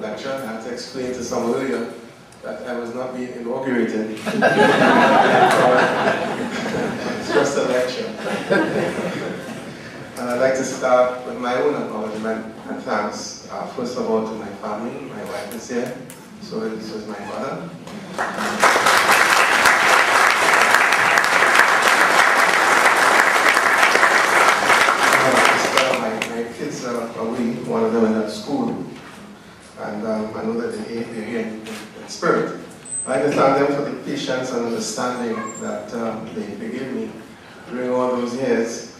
lecture. I had to explain to some earlier that I was not being inaugurated. It's just a lecture. And I'd like to start with my own acknowledgement and thanks. First of all to my family. My wife is here, so this was my mother. My kids are away, one of them is at school, and I know that they're here in spirit. I like to thank them for the patience and understanding that they gave me during all those years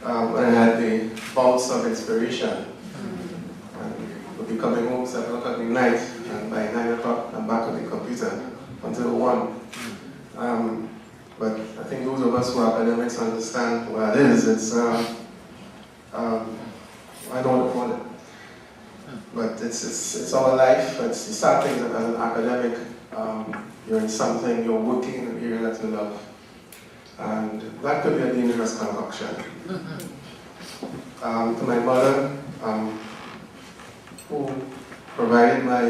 when I had the bouts of inspiration. And we'll be coming home 7 o'clock at night, and by 9 o'clock I'm back on the computer until 1. But I think those of us who are academics understand what it is. It's I don't want to call it, but it's our life. It's the sad thing that as an academic, you're in something, you're working in an area that you love, and that could be a dangerous concoction. To my mother, who provided my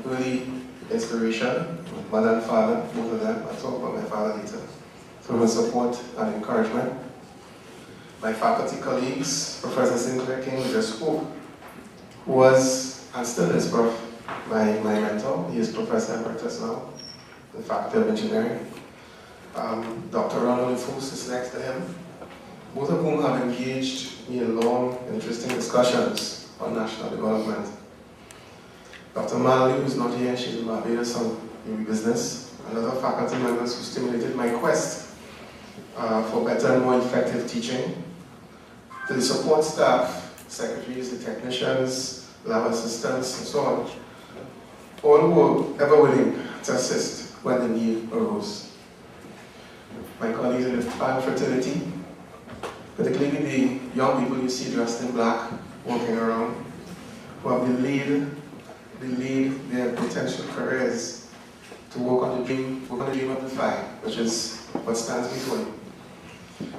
early inspiration, my mother and father, both of them. I'll talk about my father later, through her support and encouragement. My faculty colleagues, Professor Sinclair King, who just spoke, who was, and still is, my mentor. He is Professor Emeritus now, in the Faculty of Engineering. Dr. Ronald Fus is next to him, both of whom have engaged me in long, interesting discussions on national development. Dr. Manley, who's not here, she's in Barbados on business, and other faculty members who stimulated my quest for better and more effective teaching. To the support staff, secretaries, the technicians, lab assistants, and so on, all who were ever willing to assist when the need arose. My colleagues in the fan fraternity, particularly the young people you see dressed in black, walking around, who have delayed their potential careers to work on the dream of the 5, which is what stands before you.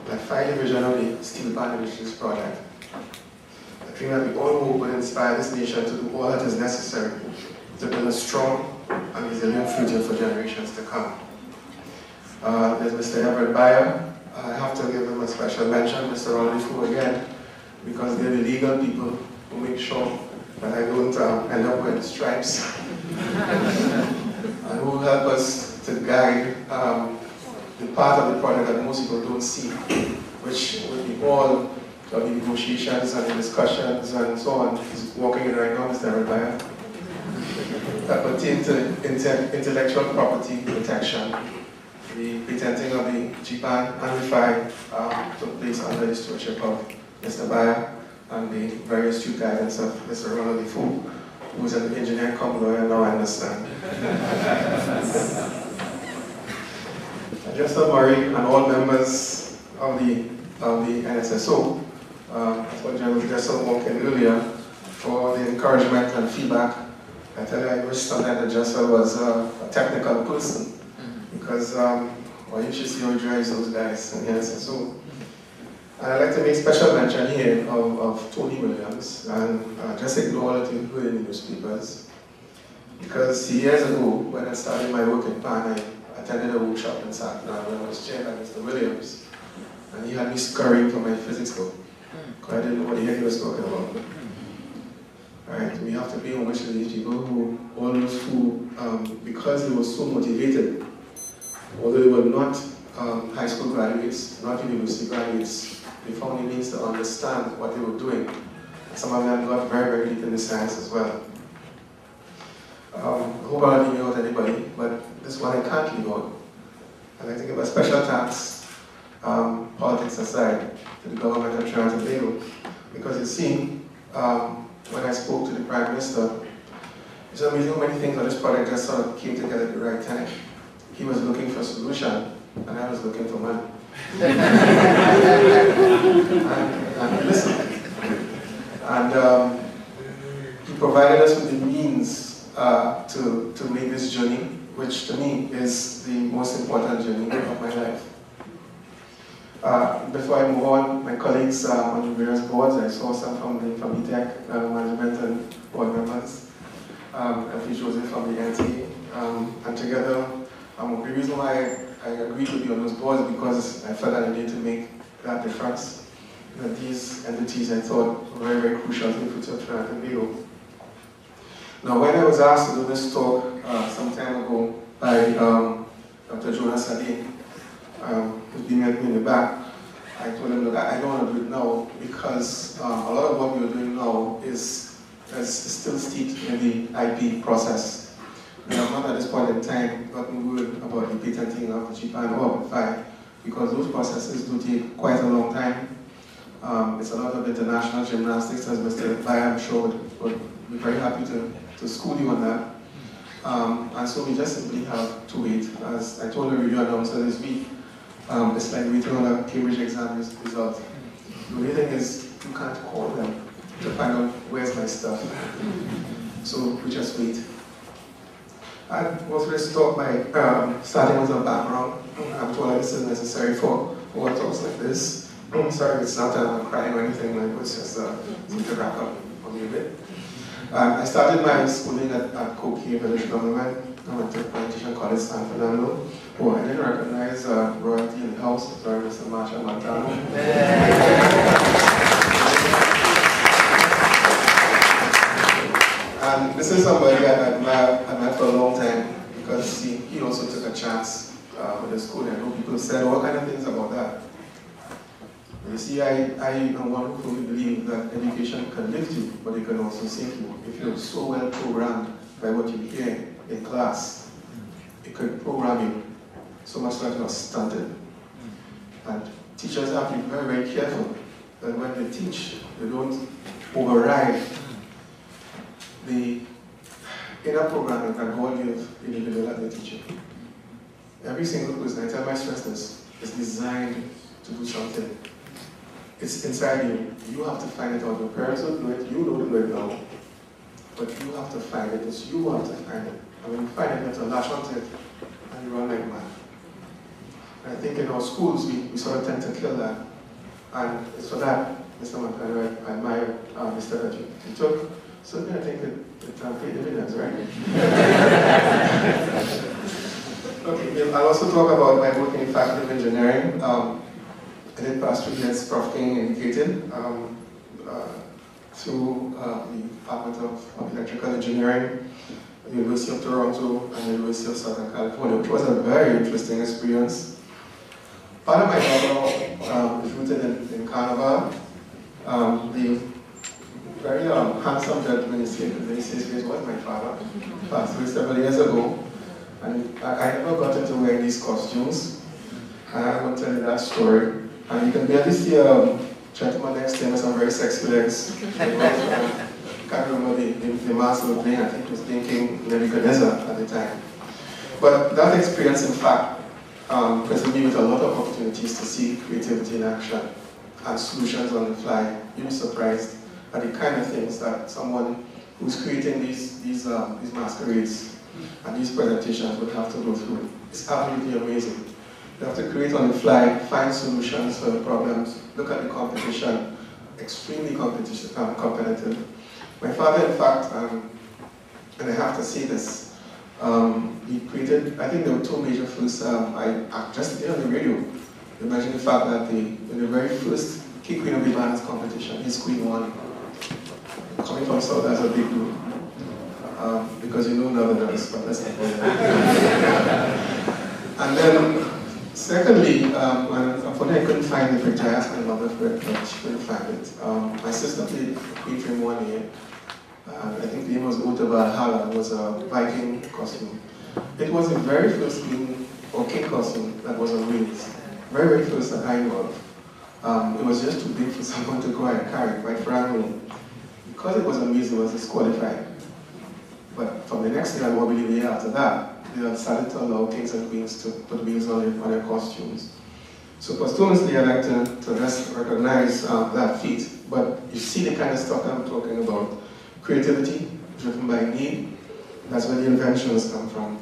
That 5 division of the Steel Pan Industries project. I think that we all hope will inspire this nation to do all that is necessary to build a strong and resilient future for generations to come. There's Mr. Everett Bayer. I have to give him a special mention, Mr. Ronald Fu again, because they're the legal people who make sure that I don't end up with stripes and who help us to guide the part of the project that most people don't see, which would be all of the negotiations and the discussions and so on. He's walking in right now, Mr. Everett, that pertain to intellectual property protection. The patenting of the GPAN and the 5 took place under the stewardship of Mr. Bayer and the very astute guidance of Mr. Ronald Fu, who's an engineer come lawyer now, I understand. Just Murray and all members of the NSSO, that's what General Jessel walked in earlier, for the encouragement and feedback. I tell you, I wish sometimes that Jessel was a technical person, because well, you should see how he drives those guys in the NSSO. And I'd like to make special mention here of Tony Williams, and just ignore that you heard in the newspapers, because years ago, when I started my work in PAN, I attended a workshop in Satna when I was chaired by Mr. Williams, and he had me scurrying for my physics book, because I didn't know what the heck he was talking about. Right? We have to pay homage to these people who, all those who, because they were so motivated, although they were not high school graduates, not university graduates, they found the means to understand what they were doing. Some of them got very, very deep in the science as well. I hope I don't leave out anybody, but this one I can't leave out. I'd like to give a special thanks, politics aside, to the government of Trinidad and Tobago, because you see, when I spoke to the Prime Minister, it's amazing how many things on this project just sort of came together at the right time. He was looking for a solution, and I was looking for money. and listen. And he provided us with the means to make this journey, which to me is the most important journey of my life. Before I move on, my colleagues on various boards, I saw some from the ETEC management and board members. F.E. Joseph from the NTA, and together, the reason why I agreed to be on those boards because I felt that I needed to make that difference. That these entities I thought were very, very crucial to the future of Trinidad and Tobago. Now, when I was asked to do this talk some time ago by Dr. Jonas Sadin, who's been with me in the back, I told him, look, I don't want to do it now because a lot of what we're doing now is still steeped in the IP process. We have not at this point in time gotten word about the patenting of the GPAN or PHI because those processes do take quite a long time. It's a lot of international gymnastics, as Mr. Bayam showed, but we're very happy to school you on that. And so we just simply have to wait. As I told the review announcer this week, it's like waiting on a Cambridge exam result. The only thing is, you can't call them to find out where's my stuff. So we just wait. I was going to start by starting with a background. I'm told that this is necessary for talks like this. Sorry if it's not crying or anything, like it's just something to wrap up for me a bit. I started my schooling at Copeland Village Government. I went to Plantation College, San Fernando. Oh, I didn't recognize royalty in the house. Sorry, Mr. Marshall Montano. And this is somebody I met for a long time because he also took a chance with the school. I know people said all kind of things about that. You see, I am one who fully believe that education can lift you, but it can also sink you. If you're so well programmed by what you hear in class, it could program you so much that you're stunted. And teachers have to be very, very careful that when they teach, they don't override the inner programming that God gives the individual that they're teaching. Every single person, I tell my stress this, is designed to do something. It's inside you. You have to find it out. Your parents will do it, you don't do it now. But you have to find it. It's you who have to find it. And when you find it, you have to latch onto it and you run like mad. And I think in our schools, we sort of tend to kill that. And it's for that, Mr. Montano, I admire the step that you took. Certainly, I think it paid dividends, right? Okay, I'll also talk about my work in the Faculty of Engineering. I did past 3 years, Prof. King indicated, through the Department of Electrical Engineering, the University of Toronto, and the University of Southern California, which was a very interesting experience. Part of my background is rooted in Carnival. The very handsome gentleman in his face was my father, passed away several years ago, and I never got into wearing these costumes. I won't tell you that story. And you can barely see a gentleman next to him with some very sexy legs. Can't remember the master of playing, I think it was playing King Nebuchadnezzar at the time. But that experience, in fact, presented me with a lot of opportunities to see creativity in action and solutions on the fly. You'd be surprised at the kind of things that someone who's creating these masquerades and these presentations would have to go through. It's absolutely amazing. You have to create on the fly, find solutions for the problems, look at the competition, extremely competitive. My father, in fact, and I have to say this, he created, I think there were 2 major firsts. I just did on the radio. Imagine the fact that in the very first King Queen of the Banners competition, his queen won. Coming from South, that's a big deal. Because you know Northerners, but let's not go there. And then, secondly, unfortunately I couldn't find the picture. I asked my mother for it, but she couldn't find it. My sister played Queen for 1 year. I think the name was Ota Valhalla. It was a Viking costume. It was the very first queen or king costume that was on wheels. Very, very first that I know of. It was just too big for someone to go and carry, quite frankly. Because it was on wheels, it was disqualified. But from the next year, I believe the year after that, they started to allow kings and queens to put wheels on their costumes. So posthumously, I'd like to just recognize that feat. But you see the kind of stuff I'm talking about. Creativity, driven by need, that's where the inventions come from.